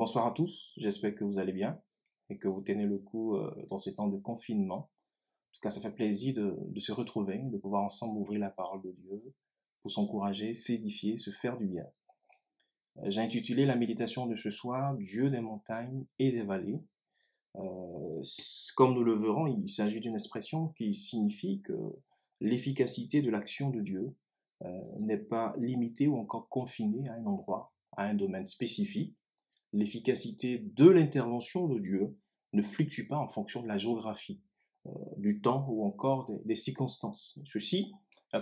Bonsoir à tous, j'espère que vous allez bien et que vous tenez le coup dans ce temps de confinement. En tout cas, ça fait plaisir de se retrouver, de pouvoir ensemble ouvrir la parole de Dieu pour s'encourager, s'édifier, se faire du bien. J'ai intitulé la méditation de ce soir « Dieu des montagnes et des vallées ». Comme nous le verrons, il s'agit d'une expression qui signifie que l'efficacité de l'action de Dieu n'est pas limitée ou encore confinée à un endroit, à un domaine spécifique. L'efficacité de l'intervention de Dieu ne fluctue pas en fonction de la géographie, du temps ou encore des circonstances. Ceci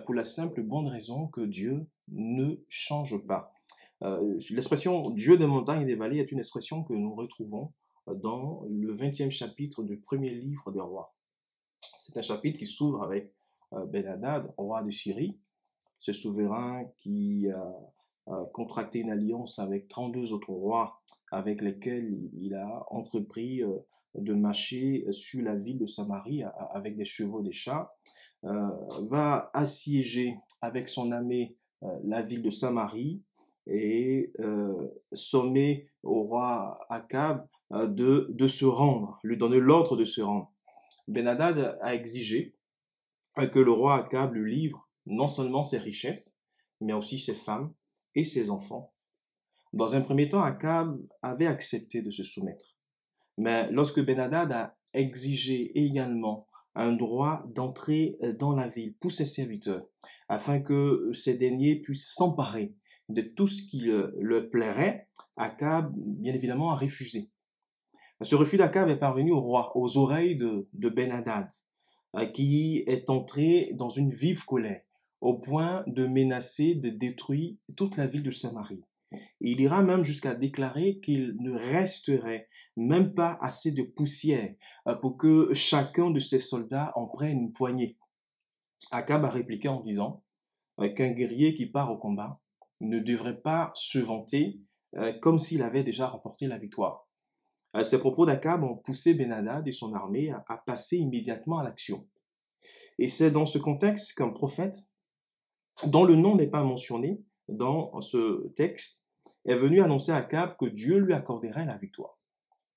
pour la simple bonne raison que Dieu ne change pas. L'expression Dieu des montagnes et des vallées est une expression que nous retrouvons dans le 20e chapitre du premier livre des rois. C'est un chapitre qui s'ouvre avec Ben-Hadad, roi de Syrie, ce souverain qui a contracté une alliance avec 32 autres rois avec lesquels il a entrepris de marcher sur la ville de Samarie avec des chevaux et des chars, va assiéger avec son armée la ville de Samarie et sommer au roi Akab de se rendre, lui donner l'ordre de se rendre. Ben-Hadad a exigé que le roi Akab lui livre non seulement ses richesses, mais aussi ses femmes et ses enfants. Dans un premier temps, Akab avait accepté de se soumettre. Mais lorsque Ben-Hadad a exigé également un droit d'entrer dans la ville pour ses serviteurs, afin que ces derniers puissent s'emparer de tout ce qui leur plairait, Akab, bien évidemment, a refusé. Ce refus d'Akab est parvenu au roi, aux oreilles de Ben-Hadad, qui est entré dans une vive colère, au point de menacer de détruire toute la ville de Samarie. Et il ira même jusqu'à déclarer qu'il ne resterait même pas assez de poussière pour que chacun de ses soldats en prenne une poignée. Akab a répliqué en disant qu'un guerrier qui part au combat ne devrait pas se vanter comme s'il avait déjà remporté la victoire. Ces propos d'Akab ont poussé Ben-Hadad et son armée à passer immédiatement à l'action. Et c'est dans ce contexte qu'un prophète, dont le nom n'est pas mentionné dans ce texte, est venu annoncer à Akab que Dieu lui accorderait la victoire.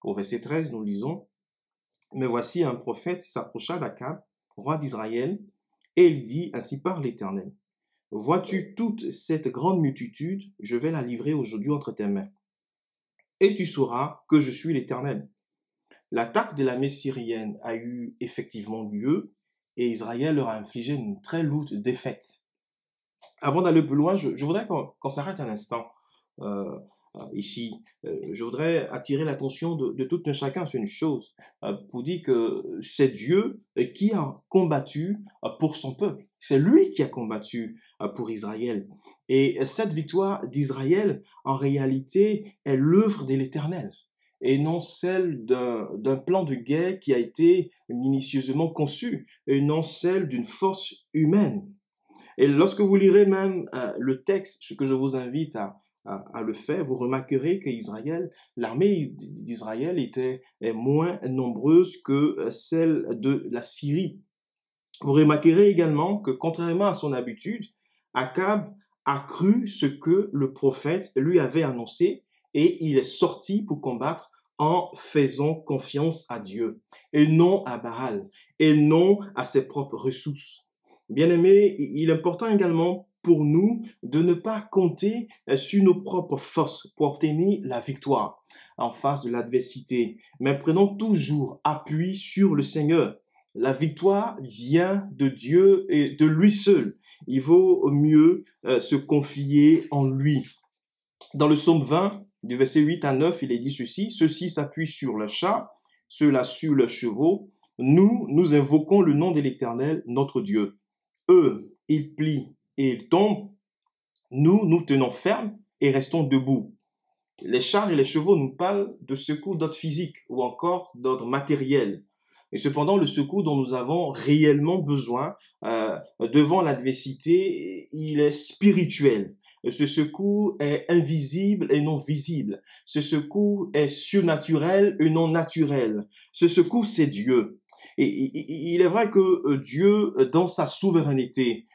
Au verset 13, nous lisons « Mais voici un prophète s'approcha d'Akab, roi d'Israël, et il dit, ainsi parle l'Éternel, vois-tu toute cette grande multitude, je vais la livrer aujourd'hui entre tes mains. Et tu sauras que je suis l'Éternel. » L'attaque de l'armée syrienne a eu effectivement lieu, et Israël leur a infligé une très lourde défaite. Avant d'aller plus loin, je voudrais qu'on s'arrête un instant ici. Je voudrais attirer l'attention de tout un chacun sur une chose, pour dire que c'est Dieu qui a combattu pour son peuple. C'est lui qui a combattu pour Israël. Et cette victoire d'Israël, en réalité, est l'œuvre de l'Éternel et non celle d'un plan de guerre qui a été minutieusement conçu, et non celle d'une force humaine. Et lorsque vous lirez même le texte, ce que je vous invite à le faire, vous remarquerez que l'armée d'Israël était moins nombreuse que celle de la Syrie. Vous remarquerez également que, contrairement à son habitude, Akab a cru ce que le prophète lui avait annoncé et il est sorti pour combattre en faisant confiance à Dieu et non à Baal et non à ses propres ressources. Bien-aimés, il est important également pour nous de ne pas compter sur nos propres forces pour obtenir la victoire en face de l'adversité, mais prenons toujours appui sur le Seigneur. La victoire vient de Dieu et de lui seul. Il vaut mieux se confier en lui. Dans le psaume 20, du verset 8 à 9, il est dit ceci, « Ceux-ci s'appuient sur le chat, ceux-là sur leurs chevaux. Nous invoquons le nom de l'Éternel, notre Dieu. Eux, ils plient et ils tombent. Nous tenons ferme et restons debout. » Les chars et les chevaux nous parlent de secours d'ordre physique ou encore d'ordre matériel. Et cependant, le secours dont nous avons réellement besoin devant l'adversité, il est spirituel. Ce secours est invisible et non visible. Ce secours est surnaturel et non naturel. Ce secours, c'est Dieu. Et il est vrai que Dieu, dans sa souveraineté,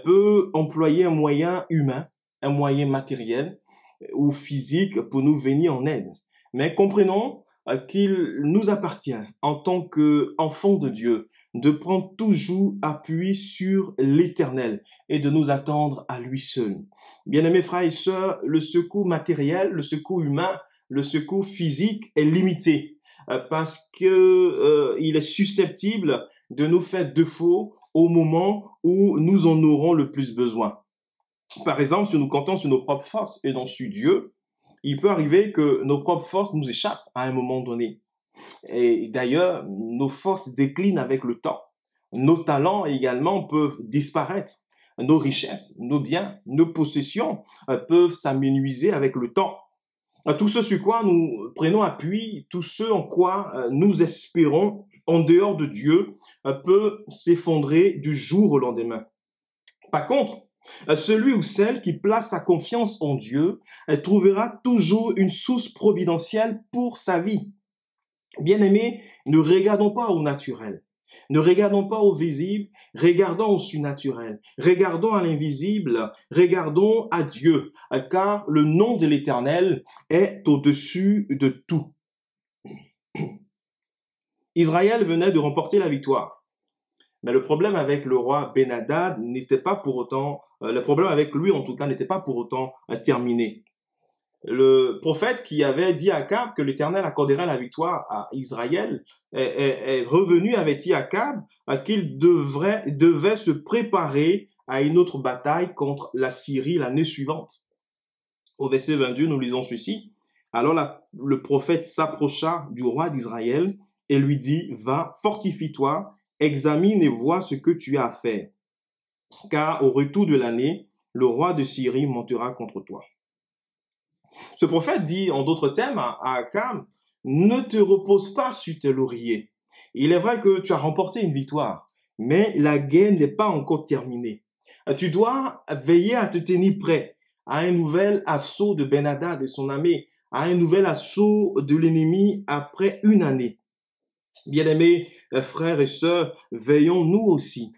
peut employer un moyen humain, un moyen matériel ou physique pour nous venir en aide. Mais comprenons qu'il nous appartient, en tant qu'enfants de Dieu, de prendre toujours appui sur l'Éternel et de nous attendre à lui seul. Bien-aimés frères et sœurs, le secours matériel, le secours humain, le secours physique est limité parce que il est susceptible de nous faire défaut au moment où nous en aurons le plus besoin. Par exemple, si nous comptons sur nos propres forces et non sur Dieu, il peut arriver que nos propres forces nous échappent à un moment donné. Et d'ailleurs, nos forces déclinent avec le temps. Nos talents également peuvent disparaître. Nos richesses, nos biens, nos possessions peuvent s'amenuiser avec le temps. Tout ce sur quoi nous prenons appui, tout ce en quoi nous espérons en dehors de Dieu peut s'effondrer du jour au lendemain. Par contre, celui ou celle qui place sa confiance en Dieu trouvera toujours une source providentielle pour sa vie. Bien-aimés, ne regardons pas au naturel, ne regardons pas au visible, regardons au surnaturel, regardons à l'invisible, regardons à Dieu, car le nom de l'Éternel est au-dessus de tout. Israël venait de remporter la victoire. Mais le problème avec le roi Ben-Hadad n'était pas pour autant, le problème avec lui en tout cas n'était pas pour autant terminé. Le prophète qui avait dit à Akab que l'Éternel accorderait la victoire à Israël est revenu avertir Akab qu'il devait se préparer à une autre bataille contre la Syrie l'année suivante. Au verset 22, nous lisons ceci. Alors le prophète s'approcha du roi d'Israël et lui dit, va, fortifie-toi, examine et vois ce que tu as à faire. Car au retour de l'année, le roi de Syrie montera contre toi. Ce prophète dit en d'autres termes à Akab, ne te repose pas sur tes lauriers. Il est vrai que tu as remporté une victoire, mais la guerre n'est pas encore terminée. Tu dois veiller à te tenir prêt à un nouvel assaut de Ben-Hadad et son armée, à un nouvel assaut de l'ennemi après une année. Bien-aimés frères et sœurs, veillons nous aussi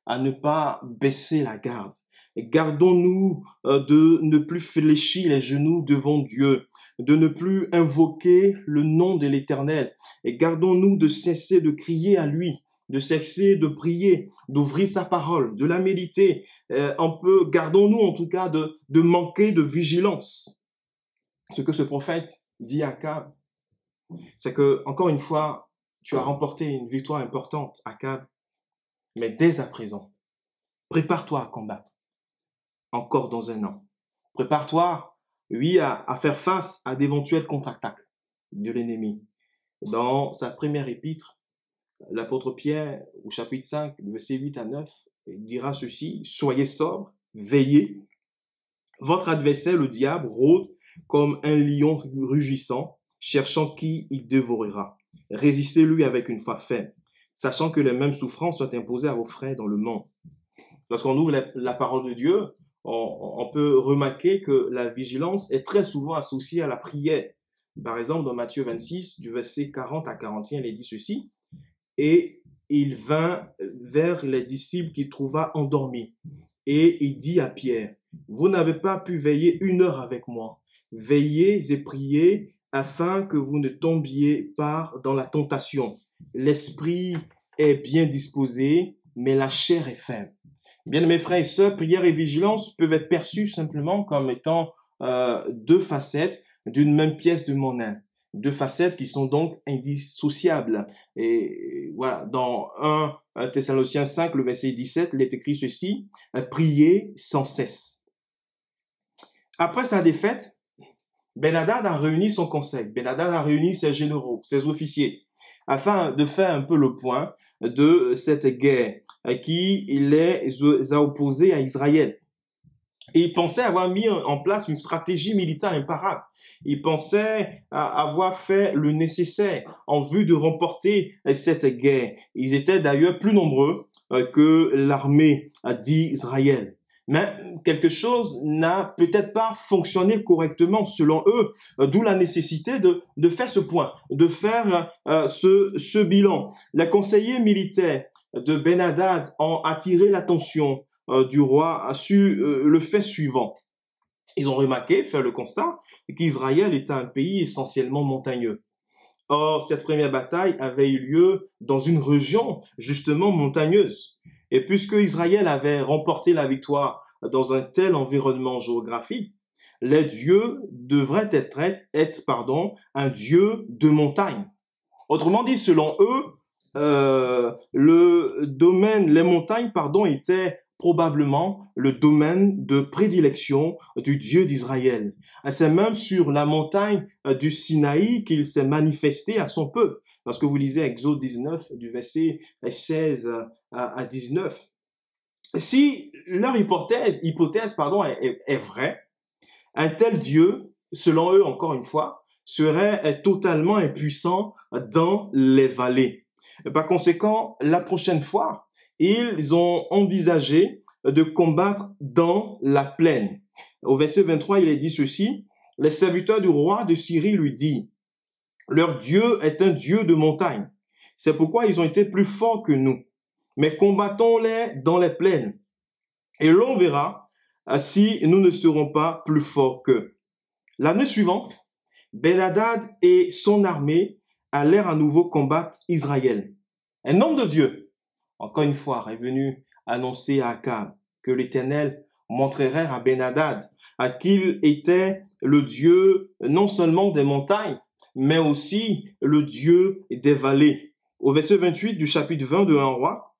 à ne pas baisser la garde. Gardons-nous de ne plus fléchir les genoux devant Dieu, de ne plus invoquer le nom de l'Éternel. Et gardons-nous de cesser de crier à lui, de cesser de prier, d'ouvrir sa parole, de la méditer. Gardons-nous en tout cas de manquer de vigilance. Ce que ce prophète dit à Akab, c'est que, encore une fois, tu as remporté une victoire importante, Akab, mais dès à présent, prépare-toi à combattre encore dans un an. Prépare-toi, oui, à faire face à d'éventuelles contre-attaques de l'ennemi. Dans sa première épître, l'apôtre Pierre, au chapitre 5, versets 8 à 9, dira ceci, « Soyez sobres, veillez. Votre adversaire, le diable, rôde comme un lion rugissant, cherchant qui il dévorera. Résistez-lui avec une foi ferme, sachant que les mêmes souffrances sont imposées à vos frères dans le monde. » Lorsqu'on ouvre la parole de Dieu, on peut remarquer que la vigilance est très souvent associée à la prière. Par exemple, dans Matthieu 26, du verset 40 à 41, il est dit ceci, « Et il vint vers les disciples qu'il trouva endormis, et il dit à Pierre, « Vous n'avez pas pu veiller 1 heure avec moi. Veillez et priez afin que vous ne tombiez pas dans la tentation. L'esprit est bien disposé, mais la chair est faible. » Bien, mes frères et sœurs, prière et vigilance peuvent être perçues simplement comme étant deux facettes d'une même pièce de monnaie. Deux facettes qui sont donc indissociables. Et voilà, dans 1 Thessaloniciens 5, le verset 17, il est écrit ceci, « Priez sans cesse ». Après sa défaite, Ben-Hadad a réuni son conseil. Ben-Hadad a réuni ses généraux, ses officiers, afin de faire un peu le point de cette guerre qui les a opposés à Israël. Et il pensait avoir mis en place une stratégie militaire imparable. Il pensait avoir fait le nécessaire en vue de remporter cette guerre. Ils étaient d'ailleurs plus nombreux que l'armée d'Israël. Mais quelque chose n'a peut-être pas fonctionné correctement selon eux, d'où la nécessité de faire ce point, de faire ce bilan. Les conseillers militaires de Ben-Hadad ont attiré l'attention du roi sur le fait suivant. Ils ont remarqué, fait le constat, qu'Israël était un pays essentiellement montagneux. Or, cette première bataille avait eu lieu dans une région justement montagneuse. Et puisque Israël avait remporté la victoire dans un tel environnement géographique, les dieux devraient être un dieu de montagne. Autrement dit, selon eux, les montagnes, étaient probablement le domaine de prédilection du Dieu d'Israël. C'est même sur la montagne du Sinaï qu'il s'est manifesté à son peuple. Parce que vous lisez Exode 19, du verset 16 à 19. Si leur hypothèse est vraie, un tel Dieu, selon eux, encore une fois, serait totalement impuissant dans les vallées. Par conséquent, la prochaine fois, ils ont envisagé de combattre dans la plaine. Au verset 23, il est dit ceci: « Les serviteurs du roi de Syrie lui disent, leur Dieu est un Dieu de montagne. C'est pourquoi ils ont été plus forts que nous. Mais combattons-les dans les plaines. Et l'on verra si nous ne serons pas plus forts qu'eux. » L'année suivante, Ben-Hadad et son armée allèrent à nouveau combattre Israël. Un homme de Dieu, encore une fois, est venu annoncer à Akab que l'Éternel montrerait à Ben-Hadad qu'il était le Dieu non seulement des montagnes, mais aussi le Dieu des vallées. Au verset 28 du chapitre 20 de 1 roi,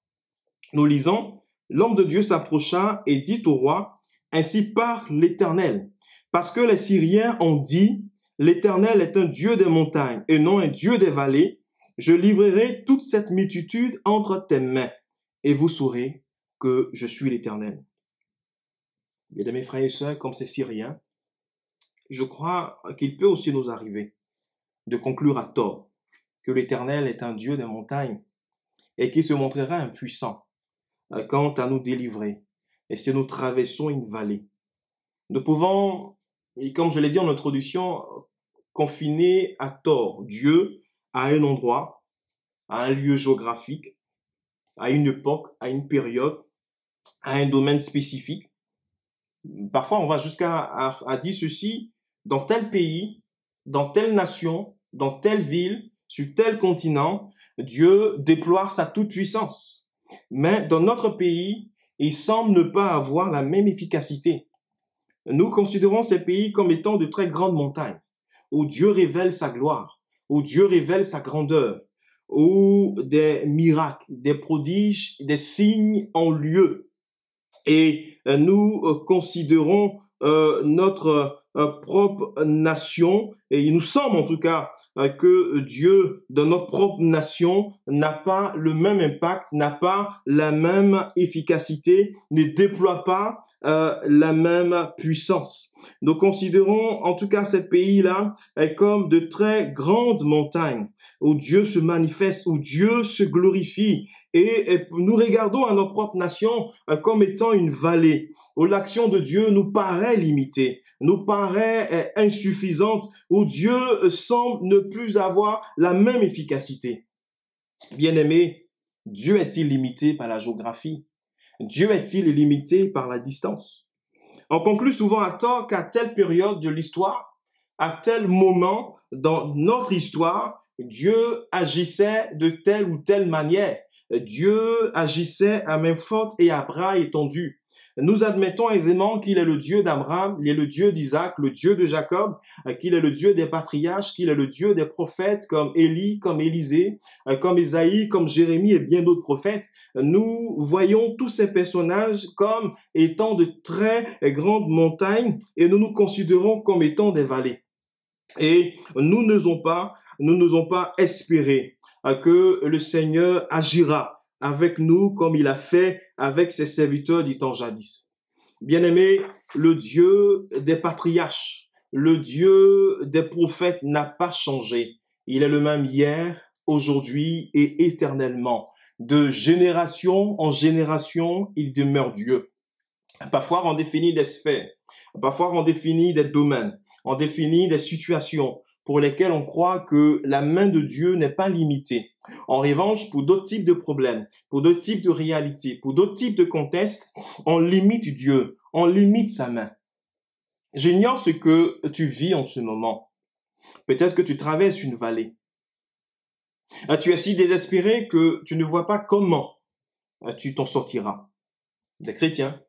nous lisons: « L'homme de Dieu s'approcha et dit au roi, « Ainsi parle l'Éternel, parce que les Syriens ont dit, l'Éternel est un Dieu des montagnes et non un Dieu des vallées. Je livrerai toute cette multitude entre tes mains, et vous saurez que je suis l'Éternel. » Bien, mes frères et sœurs, comme ces Syriens, je crois qu'il peut aussi nous arriver de conclure à tort que l'Éternel est un Dieu des montagnes et qu'il se montrera impuissant quant à nous délivrer et si nous traversons une vallée. Nous pouvons, et comme je l'ai dit en introduction, confiner à tort Dieu à un endroit, à un lieu géographique, à une époque, à une période, à un domaine spécifique. Parfois, on va jusqu'à dire ceci: dans tel pays, dans telle nation, dans telle ville, sur tel continent, Dieu déploie sa toute-puissance. Mais dans notre pays, il semble ne pas avoir la même efficacité. Nous considérons ces pays comme étant de très grandes montagnes, où Dieu révèle sa gloire, où Dieu révèle sa grandeur, où des miracles, des prodiges, des signes ont lieu. Et nous considérons notre propre nation, et il nous semble en tout cas que Dieu, dans notre propre nation, n'a pas le même impact, n'a pas la même efficacité, ne déploie pas la même puissance. Nous considérons en tout cas ces pays-là comme de très grandes montagnes où Dieu se manifeste, où Dieu se glorifie. Et nous regardons à notre propre nation comme étant une vallée où l'action de Dieu nous paraît limitée, nous paraît insuffisante, où Dieu semble ne plus avoir la même efficacité. Bien-aimés, Dieu est-il limité par la géographie? Dieu est-il limité par la distance? On conclut souvent à tort qu'à telle période de l'histoire, à tel moment dans notre histoire, Dieu agissait de telle ou telle manière. Dieu agissait à main forte et à bras étendus. Nous admettons aisément qu'il est le Dieu d'Abraham, il est le Dieu d'Isaac, le Dieu de Jacob, qu'il est le Dieu des patriarches, qu'il est le Dieu des prophètes comme Élie, comme Élisée, comme Ésaïe, comme Jérémie et bien d'autres prophètes. Nous voyons tous ces personnages comme étant de très grandes montagnes et nous nous considérons comme étant des vallées. Et nous n'osons pas espérer que le Seigneur agira avec nous comme il a fait avec ses serviteurs du temps jadis. Bien-aimés, le Dieu des patriarches, le Dieu des prophètes n'a pas changé. Il est le même hier, aujourd'hui et éternellement. De génération en génération, il demeure Dieu. Parfois, on définit des sphères, parfois on définit des domaines, on définit des situations pour lesquelles on croit que la main de Dieu n'est pas limitée. En revanche, pour d'autres types de problèmes, pour d'autres types de réalités, pour d'autres types de contextes, on limite Dieu, on limite sa main. J'ignore ce que tu vis en ce moment. Peut-être que tu traverses une vallée. Tu es si désespéré que tu ne vois pas comment tu t'en sortiras. Des chrétiens,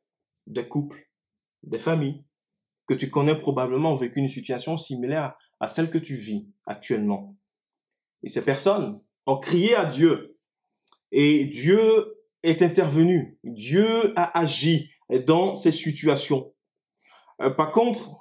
des couples, des familles que tu connais probablement ont vécu une situation similaire à celle que tu vis actuellement. Et ces personnes ont crié à Dieu et Dieu est intervenu. Dieu a agi dans ces situations. Par contre,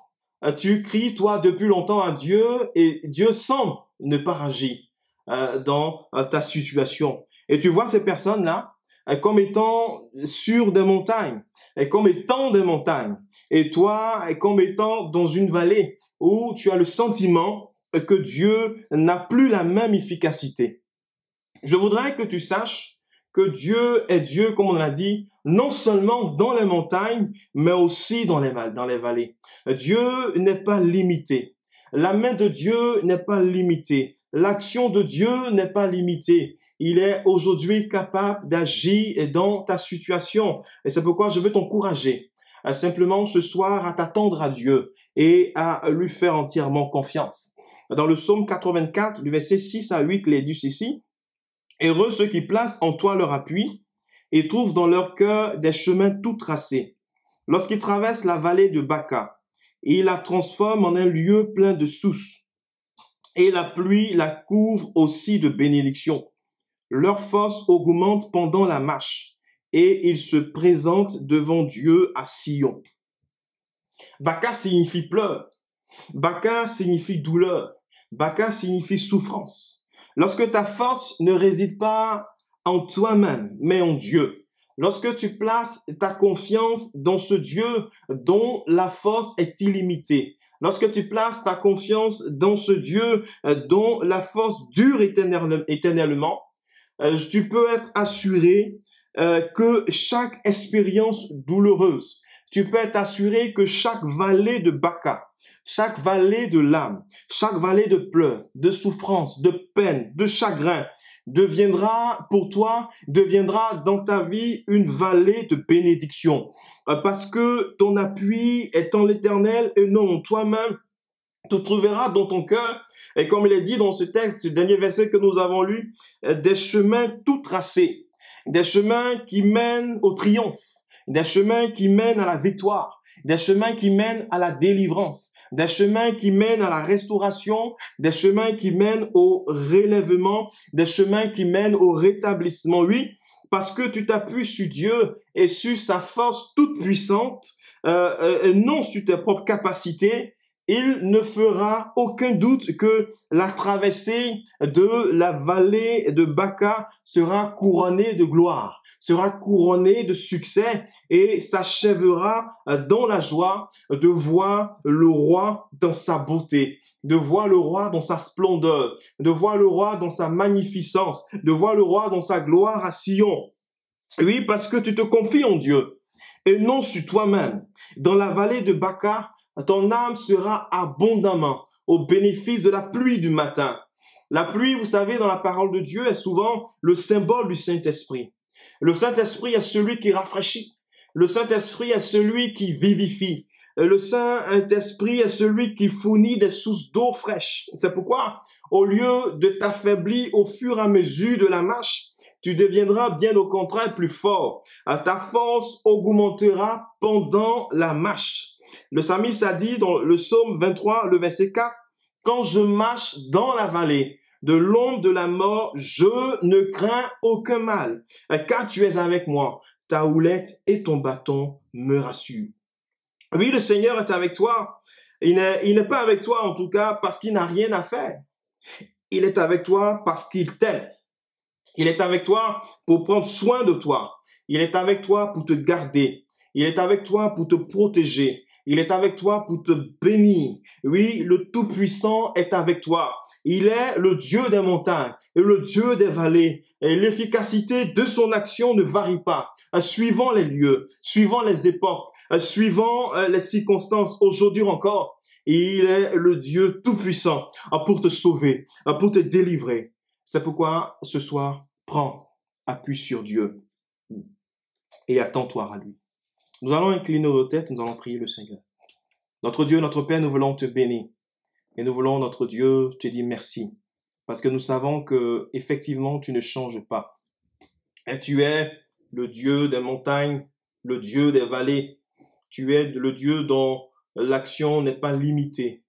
tu cries, toi, depuis longtemps à Dieu et Dieu semble ne pas agir dans ta situation. Et tu vois ces personnes-là comme étant sur des montagnes, et comme étant des montagnes. Et toi, comme étant dans une vallée où tu as le sentiment que Dieu n'a plus la même efficacité. Je voudrais que tu saches que Dieu est Dieu, comme on l'a dit, non seulement dans les montagnes, mais aussi dans les vallées. Dieu n'est pas limité. La main de Dieu n'est pas limitée. L'action de Dieu n'est pas limitée. Il est aujourd'hui capable d'agir dans ta situation. Et c'est pourquoi je veux t'encourager simplement ce soir à t'attendre à Dieu et à lui faire entièrement confiance. Dans le psaume 84, du verset 6 à 8, il est dit ceci: Heureux ceux qui placent en toi leur appui et trouvent dans leur cœur des chemins tout tracés. Lorsqu'ils traversent la vallée de Baca, ils la transforment en un lieu plein de sources. Et la pluie la couvre aussi de bénédictions. Leur force augmente pendant la marche et ils se présentent devant Dieu à Sion. Baca signifie pleurs. Baca signifie douleur. Baca signifie souffrance. Lorsque ta force ne réside pas en toi-même, mais en Dieu. Lorsque tu places ta confiance dans ce Dieu dont la force est illimitée. Lorsque tu places ta confiance dans ce Dieu dont la force dure éternellement, tu peux être assuré que chaque expérience douloureuse, tu peux être assuré que chaque vallée de Baca, chaque vallée de larmes, chaque vallée de pleurs, de souffrance, de peine, de chagrin, deviendra pour toi, deviendra dans ta vie une vallée de bénédiction. Parce que ton appui est en l'Éternel et non en toi-même. Tu trouveras dans ton cœur, et comme il est dit dans ce texte, ce dernier verset que nous avons lu, des chemins tout tracés, des chemins qui mènent au triomphe, des chemins qui mènent à la victoire, des chemins qui mènent à la délivrance, des chemins qui mènent à la restauration, des chemins qui mènent au relèvement, des chemins qui mènent au rétablissement. Oui, parce que tu t'appuies sur Dieu et sur sa force toute puissante, non sur tes propres capacités. Il ne fera aucun doute que la traversée de la vallée de Baca sera couronnée de gloire, sera couronnée de succès et s'achèvera dans la joie de voir le roi dans sa beauté, de voir le roi dans sa splendeur, de voir le roi dans sa magnificence, de voir le roi dans sa gloire à Sion. Oui, parce que tu te confies en Dieu et non sur toi-même. Dans la vallée de Baca, ton âme sera abondamment au bénéfice de la pluie du matin. La pluie, vous savez, dans la parole de Dieu, est souvent le symbole du Saint-Esprit. Le Saint-Esprit est celui qui rafraîchit. Le Saint-Esprit est celui qui vivifie. Le Saint-Esprit est celui qui fournit des sources d'eau fraîche. C'est pourquoi, au lieu de t'affaiblir au fur et à mesure de la marche, tu deviendras bien au contraire plus fort. Ta force augmentera pendant la marche. Le psalmiste a dit dans le psaume 23, le verset 4, « Quand je marche dans la vallée de l'ombre de la mort, je ne crains aucun mal, car tu es avec moi. Ta houlette et ton bâton me rassurent. » Oui, le Seigneur est avec toi. Il n'est pas avec toi, en tout cas, parce qu'il n'a rien à faire. Il est avec toi parce qu'il t'aime. Il est avec toi pour prendre soin de toi. Il est avec toi pour te garder. Il est avec toi pour te protéger. Il est avec toi pour te bénir. Oui, le Tout-Puissant est avec toi. Il est le Dieu des montagnes et le Dieu des vallées. Et l'efficacité de son action ne varie pas, suivant les lieux, suivant les époques, suivant les circonstances. Aujourd'hui encore, il est le Dieu Tout-Puissant pour te sauver, pour te délivrer. C'est pourquoi ce soir, prends appui sur Dieu et attends-toi à lui. Nous allons incliner nos têtes, nous allons prier le Seigneur. Notre Dieu, notre Père, nous voulons te bénir. Et nous voulons, notre Dieu, te dire merci. Parce que nous savons que, effectivement, tu ne changes pas. Et tu es le Dieu des montagnes, le Dieu des vallées. Tu es le Dieu dont l'action n'est pas limitée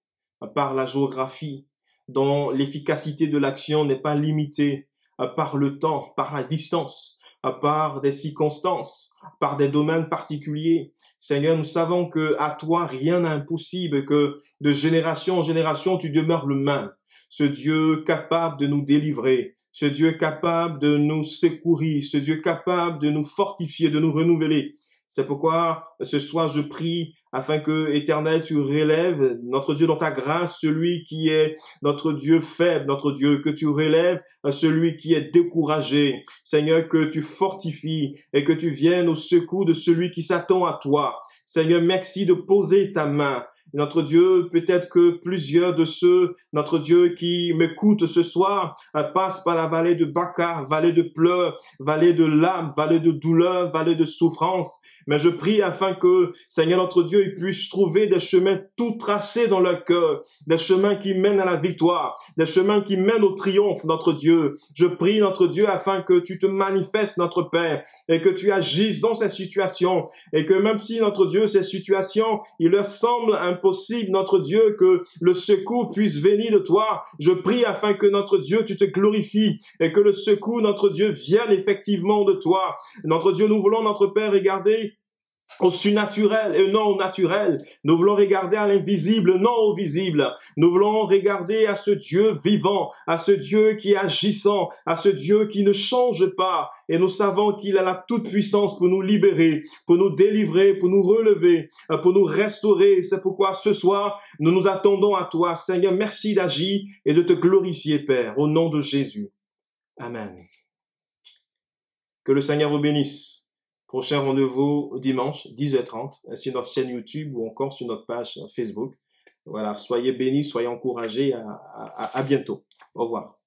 par la géographie, dont l'efficacité de l'action n'est pas limitée par le temps, par la distance, par des circonstances, par des domaines particuliers. Seigneur, nous savons que à toi, rien n'est impossible, que de génération en génération, tu demeures le même. Ce Dieu capable de nous délivrer, ce Dieu capable de nous secourir, ce Dieu capable de nous fortifier, de nous renouveler. C'est pourquoi ce soir je prie afin que, Éternel, tu relèves, notre Dieu, dans ta grâce, celui qui est notre Dieu faible, notre Dieu, que tu relèves celui qui est découragé. Seigneur, que tu fortifies et que tu viennes au secours de celui qui s'attend à toi. Seigneur, merci de poser ta main. Notre Dieu, peut-être que plusieurs de ceux, notre Dieu, qui m'écoutent ce soir, passent par la vallée de Baca, vallée de pleurs, vallée de larmes, vallée de douleur, vallée de souffrance. Mais je prie afin que, Seigneur notre Dieu, ils puissent trouver des chemins tout tracés dans leur cœur, des chemins qui mènent à la victoire, des chemins qui mènent au triomphe, notre Dieu. Je prie, notre Dieu, afin que tu te manifestes, notre Père, et que tu agisses dans ces situations, et que même si, notre Dieu, ces situations, il leur semble impossible, notre Dieu, que le secours puisse venir de toi, je prie afin que, notre Dieu, tu te glorifies, et que le secours, notre Dieu, vienne effectivement de toi. Notre Dieu, nous voulons, notre Père, regarder au surnaturel et non au naturel. Nous voulons regarder à l'invisible, non au visible. Nous voulons regarder à ce Dieu vivant, à ce Dieu qui est agissant, à ce Dieu qui ne change pas. Et nous savons qu'il a la toute puissance pour nous libérer, pour nous délivrer, pour nous relever, pour nous restaurer. C'est pourquoi ce soir, nous nous attendons à toi. Seigneur, merci d'agir et de te glorifier, Père, au nom de Jésus. Amen. Que le Seigneur vous bénisse. Prochain rendez-vous dimanche, 10h30, sur notre chaîne YouTube ou encore sur notre page Facebook. Voilà, soyez bénis, soyez encouragés. À bientôt. Au revoir.